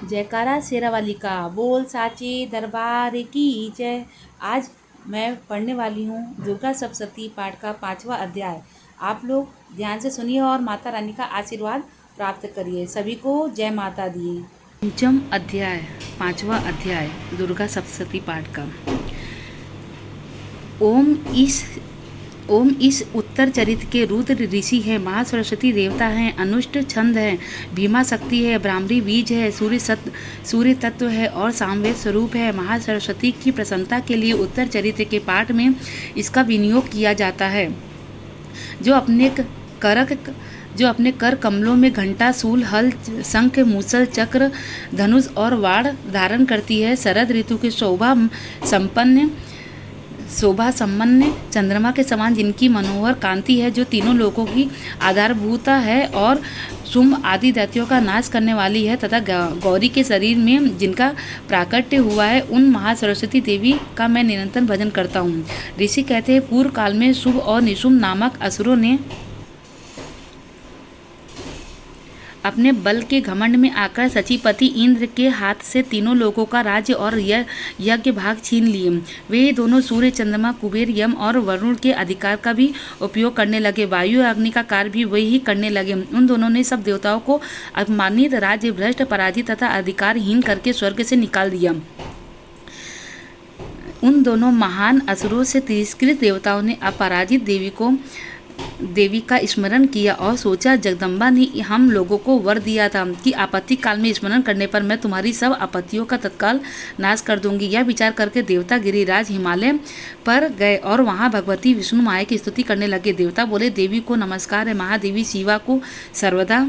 जयकारा शेरावाली का बोल साचे दरबार की जय। आज मैं पढ़ने वाली हूँ दुर्गा सप्तशती पाठ का 5वां अध्याय। आप लोग ध्यान से सुनिए और माता रानी का आशीर्वाद प्राप्त करिए। सभी को जय माता दी। पंचम अध्याय, 5वां अध्याय दुर्गा सप्तशती पाठ का। ओम इस उत्तर चरित्र के रुद्र ऋषि है, महासरस्वती देवता हैं, अनुष्ट छंद है, भीमा शक्ति है, ब्राह्मणी बीज है, सूर्य तत्व है और सामवेद स्वरूप है। महासरस्वती की प्रसन्नता के लिए उत्तर चरित्र के पाठ में इसका विनियोग किया जाता है। जो अपने कर कमलों में घंटा, सूल, हल, शंख, मूसल, चक्र, धनुष और वाण धारण करती है। शरद ऋतु के शोभा संपन्न चंद्रमा के समान जिनकी मनोहर कांति है, जो तीनों लोकों की आधारभूता है और शुंभ आदि दैत्यों का नाश करने वाली है, तथा गौरी के शरीर में जिनका प्राकट्य हुआ है, उन महासरस्वती देवी का मैं निरंतर भजन करता हूँ। ऋषि कहते हैं, पूर्व काल में शुभ और निशुंभ नामक असुरों ने अपने बल के घमंड में आकर सचीपति इंद्र के हाथ से तीनों लोगों का राज्य और यज्ञ भाग छीन लिए। वे दोनों सूर्य, चंद्रमा, कुबेर, यम और वरुण के अधिकार का भी उपयोग करने लगे। वायु अग्नि का कार्य भी वही ही करने लगे। उन दोनों ने सब देवताओं को अपमानित, राज्य भ्रष्ट, पराजित तथा अधिकारहीन करके स्वर्ग से निकाल दिया। उन दोनों महान असुरों से तिरस्कृत देवताओं ने अपराजित देवी का स्मरण किया और सोचा, जगदम्बा ने हम लोगों को वर दिया था कि आपत्ति काल में स्मरण करने पर मैं तुम्हारी सब आपत्तियों का तत्काल नाश कर दूंगी। यह विचार करके देवता गिरिराज हिमालय पर गए और वहां भगवती विष्णु माया की स्तुति करने लगे। देवता बोले, देवी को नमस्कार है, महादेवी शिवा को सर्वदा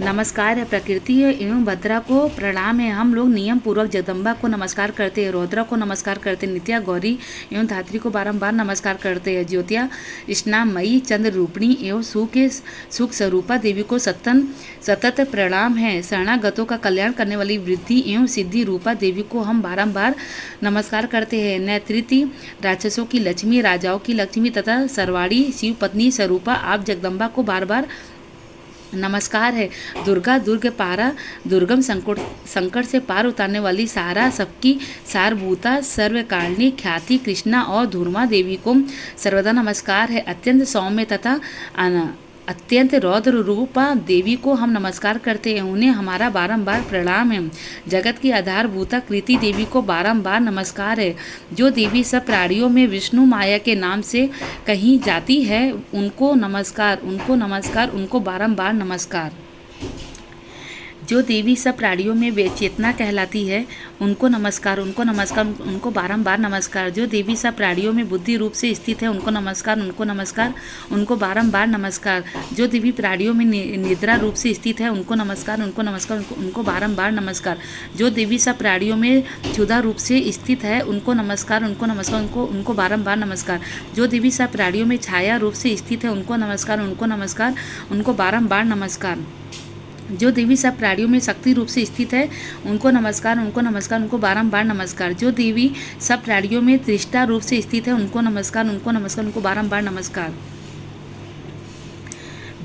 नमस्कार है, प्रकृति एवं भद्रा को प्रणाम है। हम लोग नियम पूर्वक जगदम्बा को नमस्कार करते हैं, रौद्रा को नमस्कार करते हैं, नित्या, गौरी एवं धात्री को बारंबार नमस्कार करते हैं। ज्योतिया, स्नामयी, चंद्र रूपिणी एवं सुख स्वरूपा देवी को सतत प्रणाम है। शरणागतों का कल्याण करने वाली वृद्धि एवं सिद्धि रूपा देवी को हम बारंबार नमस्कार करते हैं। नैत्रिति, राक्षसों की लक्ष्मी, राजाओं की लक्ष्मी तथा सरवाड़ी शिव पत्नी स्वरूपा आप जगदम्बा को बार बार नमस्कार है। दुर्गा, दुर्गम संकट से पार उतारने वाली, सारा सबकी सारभूता, सर्वकारिणी, ख्याति, कृष्णा और धूर्मा देवी को सर्वदा नमस्कार है। अत्यंत सौम्य तथा अत्यंत रौद्र रूपा देवी को हम नमस्कार करते हैं, उन्हें हमारा बारंबार प्रणाम है। जगत की आधारभूता कृति देवी को बारंबार नमस्कार है। जो देवी सब प्राणियों में विष्णु माया के नाम से कही जाती है, उनको नमस्कार, उनको बारंबार नमस्कार। जो देवी सब प्राणियों में चेतना कहलाती है, उनको नमस्कार, उनको बारंबार नमस्कार। जो देवी सब प्राणियों में बुद्धि रूप से स्थित है, उनको नमस्कार, उनको बारंबार नमस्कार। जो देवी प्राणियों में निद्रा रूप से स्थित है, उनको नमस्कार, उनको बारंबार नमस्कार। जो देवी सब प्राणियों में क्षुधा रूप से स्थित है, उनको नमस्कार, उनको बारंबार नमस्कार। जो देवी सब प्राणियों में छाया रूप से स्थित है, उनको नमस्कार, उनको बारंबार नमस्कार। जो देवी सब प्राणियों में शक्ति रूप से स्थित है, उनको नमस्कार, उनको बारंबार नमस्कार। जो देवी सब प्राणियों में त्रिष्ठा रूप से स्थित है, उनको नमस्कार, उनको बारंबार नमस्कार।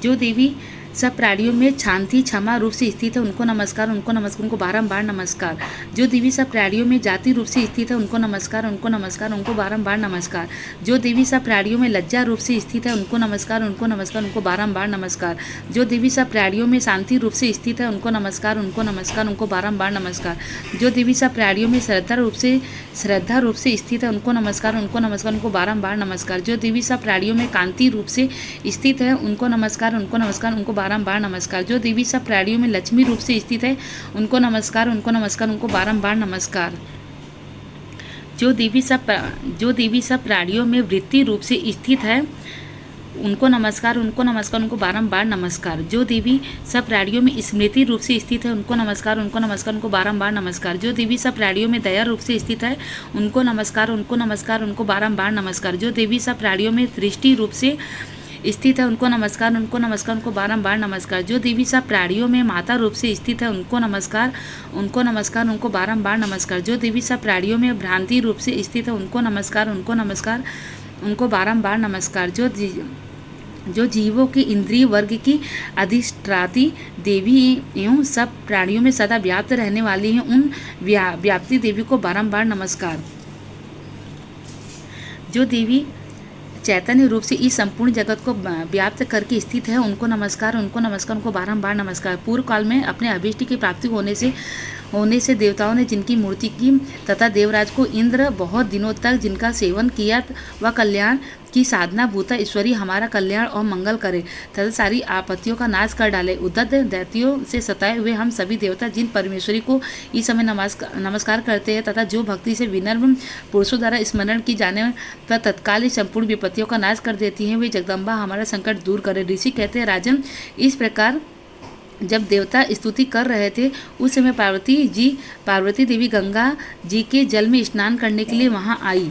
जो देवी सब प्राणियों में शांति, क्षमा रूप से स्थित है, उनको नमस्कार, उनको बारंबार नमस्कार। जो देवी सब प्राणियों में जाति रूप से स्थित है, उनको नमस्कार, उनको बारंबार नमस्कार। जो देवी सब प्राणियों में लज्जा रूप से स्थित है, उनको नमस्कार, उनको बारंबार नमस्कार। जो देवी सब प्राणियों में शांति रूप से स्थित है, उनको नमस्कार, उनको बारंबार नमस्कार। जो देवी सब प्राणियों में श्रद्धा रूप से स्थित है, उनको नमस्कार, उनको बारंबार नमस्कार। जो देवी सब प्राणियों में कांति रूप से स्थित है, उनको नमस्कार, उनको बारंबार नमस्कार। जो देवी सब प्राणियों में लक्ष्मी रूप से स्थित है, उनको नमस्कार, उनको बारंबार नमस्कार। जो देवी सब प्राणियों में वृत्ति रूप से स्थित है, उनको नमस्कार, उनको बारंबार नमस्कार। जो देवी सब प्राणियों में स्मृति रूप से स्थित है, उनको नमस्कार, उनको बारंबार नमस्कार। जो देवी सब प्राणियों में दया रूप से स्थित है, उनको नमस्कार, उनको बारंबार नमस्कार। जो देवी सब प्राणियों में दृष्टि रूप से स्थित है, उनको नमस्कार, उनको बारंबार नमस्कार। जो देवी सब प्राणियों में माता रूप से स्थित है, उनको नमस्कार, उनको बारंबार नमस्कार। जो देवी सब प्राणियों में भ्रांति रूप से स्थित है, उनको नमस्कार, उनको बारंबार नमस्कार। जो जीवों के इंद्रिय वर्ग की अधिष्ठात्री देवी एवं सब प्राणियों में सदा व्याप्त रहने वाली हैं, उन व्याप्ति देवी को बारंबार नमस्कार। जो देवी चैतन्य रूप से इस संपूर्ण जगत को व्याप्त करके स्थित है, उनको नमस्कार, उनको नमस्कार, उनको बारंबार नमस्कार। पूर्व काल में अपने अभीष्ट की प्राप्ति होने से देवताओं ने जिनकी मूर्ति की तथा देवराज को इंद्र बहुत दिनों तक जिनका सेवन किया, वह कल्याण की साधना भूता ईश्वरी हमारा कल्याण और मंगल करे तथा सारी आपत्तियों का नाश कर डाले। उद्धत दैत्यों से सताए हुए हम सभी देवता जिन परमेश्वरी को इस समय नमस्कार करते हैं तथा जो भक्ति से विनम्र पुरुषों द्वारा स्मरण की जाने पर तत्काल ही संपूर्ण विपत्तियों का नाश कर देती हैं, वे जगदम्बा हमारा संकट दूर करे। ऋषि कहते हैं, राजन, इस प्रकार जब देवता स्तुति कर रहे थे उस समय पार्वती देवी गंगा जी के जल में स्नान करने के लिए वहां आई।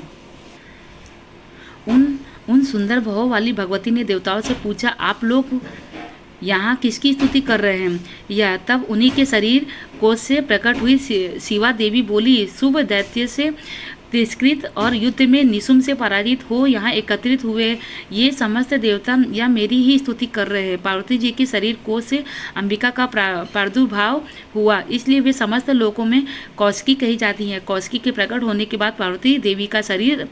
उन सुंदर भाव वाली भगवती ने देवताओं से पूछा, आप लोग यहाँ किसकी स्तुति कर रहे हैं? या तब उन्हीं के शरीर कोश से प्रकट हुई शिवा देवी बोली, शुभ दैत्य से तिरस्कृत और युद्ध में निशुम्भ से पराजित हो यहाँ एकत्रित हुए ये समस्त देवता या मेरी ही स्तुति कर रहे हैं। पार्वती जी के शरीर कोश से अंबिका का प्रादुर्भाव हुआ, इसलिए वे समस्त लोकों में कौशिकी कही जाती हैं। कौशिकी के प्रकट होने के बाद पार्वती देवी का शरीर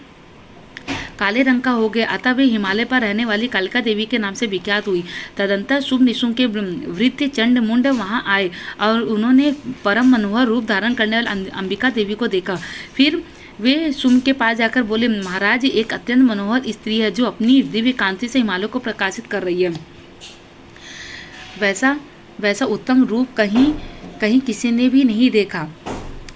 काले रंग का हो गया, अतः वे हिमालय पर रहने वाली कालिका देवी के नाम से विख्यात हुई। तदंतर शुभ निशुंभ के वृत्य चंड मुंड वहां आए और उन्होंने परम मनोहर रूप धारण करने वाली अंबिका देवी को देखा। फिर वे शुंभ के पास जाकर बोले, महाराज, एक अत्यंत मनोहर स्त्री है जो अपनी दिव्य कांति से हिमालय को प्रकाशित कर रही है। वैसा उत्तम रूप कहीं किसी ने भी नहीं देखा।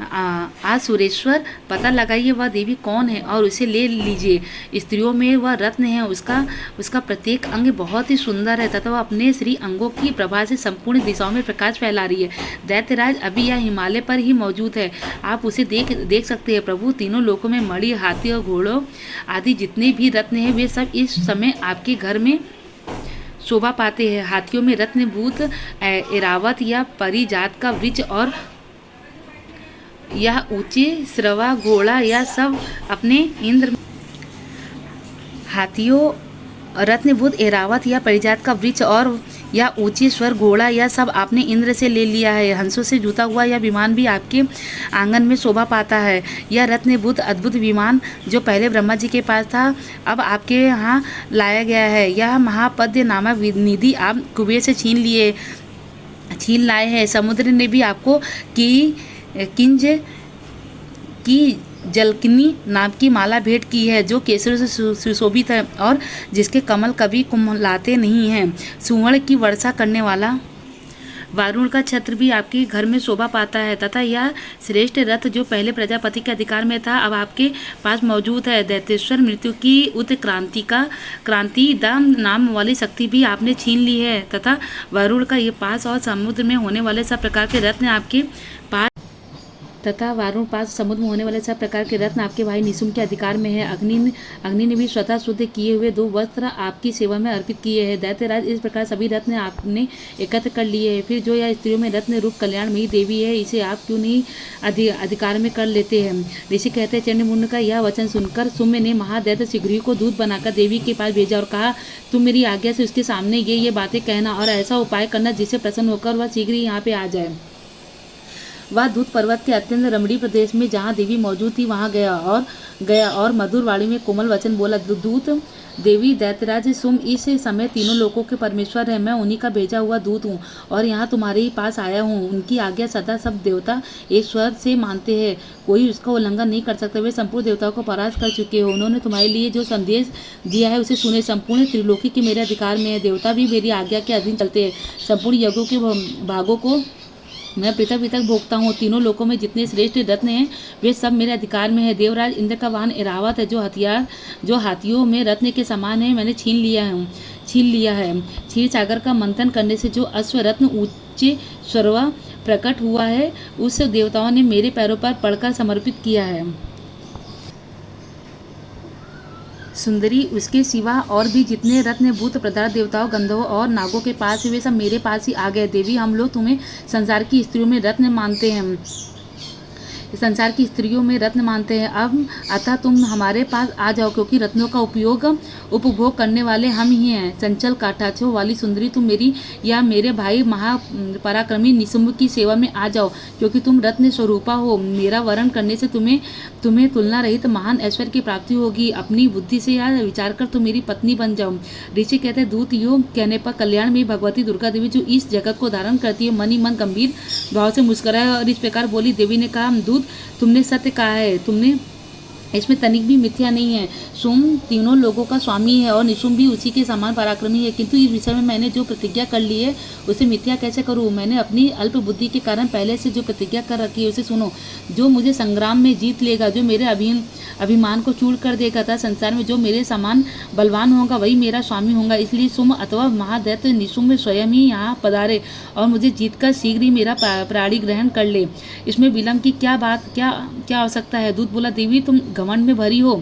आज सुरेश्वर, पता लगाइए वह देवी कौन है और उसे ले लीजिए। स्त्रियों में वह रत्न है, उसका प्रत्येक अंग बहुत ही सुंदर है तथा वह अपने श्री अंगों की प्रभा से संपूर्ण दिशाओं में प्रकाश फैला रही है। दैत्यराज अभी यह हिमालय पर ही मौजूद है, आप उसे देख सकते हैं। प्रभु, तीनों लोकों में मणि, हाथी और घोड़ों आदि जितने भी रत्न हैं वे सब इस समय आपके घर में शोभा पाते हैं। हाथियों में रत्नभूत ऐरावत या परिजात का वृक्ष और यह ऊंचे श्रवा घोड़ा या सब अपने इंद्र हाथियों रत्नभूत ऐरावत या परिजात का वृक्ष और या ऊंची स्वर घोड़ा यह सब आपने इंद्र से ले लिया है। हंसों से जुता हुआ यह विमान भी आपके आंगन में शोभा पाता है। यह रत्नभूत अद्भुत विमान जो पहले ब्रह्मा जी के पास था अब आपके यहाँ लाया गया है। यह महापद्य नामक निधि आप कुबेर से छीन लाए हैं। समुद्र ने भी आपको किंज की जलकिनी नाम की माला भेंट की है जो केसर से सुशोभित है और जिसके कमल कभी कुम्हलाते नहीं हैं। सुवर्ण की वर्षा करने वाला वारुण का छत्र भी आपके घर में शोभा पाता है तथा यह श्रेष्ठ रथ जो पहले प्रजापति के अधिकार में था अब आपके पास मौजूद है। दैत्येश्वर मृत्यु की क्रांति दाम नाम वाली शक्ति भी आपने छीन ली है तथा वारुण का ये पास और समुद्र में होने वाले सब प्रकार के रत्न आपके पास समुद्र में होने वाले सब प्रकार के रत्न आपके भाई निशुंभ के अधिकार में है। अग्नि ने भी स्वतः शुद्ध किए हुए 2 वस्त्र आपकी सेवा में अर्पित किए हैं। दैत्यराज, इस प्रकार सभी रत्न आपने एकत्र कर लिए हैं। फिर जो यह स्त्रियों में रत्न रूप कल्याणमयी देवी है इसे आप क्यों नहीं अधिकार में कर लेते हैं? ऋषि कहते हैं, चंडमुंड का यह वचन सुनकर सुम्य ने महादैत्य शीघ्र को दूत बनाकर देवी के पास भेजा और कहा, तुम मेरी आज्ञा से उसके सामने ये बातें कहना और ऐसा उपाय करना जिससे प्रसन्न होकर वह शीघ्र ही यहाँ पे आ जाए। वह दूत पर्वत के अत्यंत रमणीय प्रदेश में जहाँ देवी मौजूद थी वहाँ गया और मधुर वाणी में कोमल वचन बोला, दूत देवी, दैत्यराज सुम इस समय तीनों लोकों के परमेश्वर है। मैं उन्हीं का भेजा हुआ दूत हूँ और यहाँ तुम्हारे ही पास आया हूँ। उनकी आज्ञा सदा सब देवता एक स्वर से मानते हैं, कोई उसका उल्लंघन नहीं कर सकता। वे संपूर्ण देवताओं को परास्त कर चुके हो। उन्होंने तुम्हारे लिए जो संदेश दिया है उसे सुने। संपूर्ण त्रिलोकी के मेरे अधिकार में है। देवता भी मेरी आज्ञा के अधीन चलते हैं। संपूर्ण यज्ञों के भागों को मैं पृथक भोगता हूँ। तीनों लोकों में जितने श्रेष्ठ रत्न हैं वे सब मेरे अधिकार में है। देवराज इंद्र का वाहन ऐरावत है जो हाथियों में रत्न के समान है, मैंने छीन लिया है। क्षीर सागर का मंथन करने से जो अश्व रत्न ऊंचे स्वर्वा प्रकट हुआ है उस देवताओं ने मेरे पैरों पर पड़कर समर्पित किया है। सुंदरी, उसके सिवा और भी जितने रत्नभूत पदार्थ देवताओं, गंधर्वों और नागों के पास वे सब मेरे पास ही आ गए। देवी, हम लोग तुम्हें संसार की स्त्रियों में रत्न मानते हैं। संसार की स्त्रियों में रत्न मानते हैं। अब अतः तुम हमारे पास आ जाओ, क्योंकि रत्नों का उपभोग करने वाले हम ही हैं। चंचल कांटाछों वाली सुंदरी, तुम मेरी या मेरे भाई महापराक्रमी निशुंभ की सेवा में आ जाओ, क्योंकि तुम रत्न स्वरूपा हो। मेरा वरण करने से तुम्हें तुलना रहित महान ऐश्वर्य की प्राप्ति होगी। अपनी बुद्धि से यह विचार कर तुम मेरी पत्नी बन जाओ। ऋषि कहते हैं, दूत योग कहने पर कल्याण में भगवती दुर्गा देवी जो इस जगत को धारण करती है, मन ही मन गंभीर भाव से मुस्कुराया और इस प्रकार बोली। देवी ने कहा, दूत तुमने सत्य कहा है, तुमने इसमें तनिक भी मिथ्या नहीं है। सोम तीनों लोगों का स्वामी है और निशुंभ भी उसी के समान पराक्रमी है, किंतु इस विषय में मैंने जो प्रतिज्ञा कर ली है उसे मिथ्या कैसे करूं। मैंने अपनी अल्प बुद्धि के कारण पहले से जो प्रतिज्ञा कर रखी है उसे सुनो। जो मुझे संग्राम में जीत लेगा, जो मेरे अभिमान को चूर कर देगा तथा संसार में जो मेरे समान बलवान होगा वही मेरा स्वामी होगा। इसलिए सुम अथवा महादैत्य निशुंभ स्वयं ही यहाँ पधारे और मुझे जीतकर शीघ्र ही मेरा प्राणी ग्रहण कर ले। इसमें विलंब की क्या आवश्यकता है। दूत बोला, देवी तुम घमंड में भरी हो,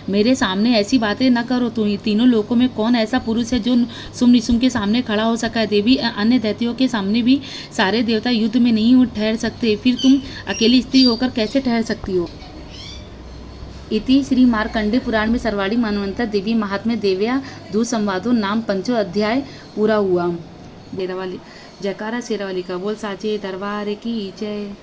मेरे सामने ऐसी बातें न करो। तुम तीनों लोकों में कौन ऐसा पुरुष है जो सुम निशुंभ के सामने खड़ा हो सका है। देवी, अन्य दैत्यों के सामने भी सारे देवता युद्ध में नहीं ठहर सकते, फिर तुम अकेली स्त्री होकर कैसे ठहर सकती हो। इति श्री मार्कंडेय पुराण में सर्वाणी मनवंतर देवी महात्म्य देव्या दूत संवादों नाम 5वां अध्याय पूरा हुआ। जयकारा शेरावाली का बोल, साचे दरबार की जय।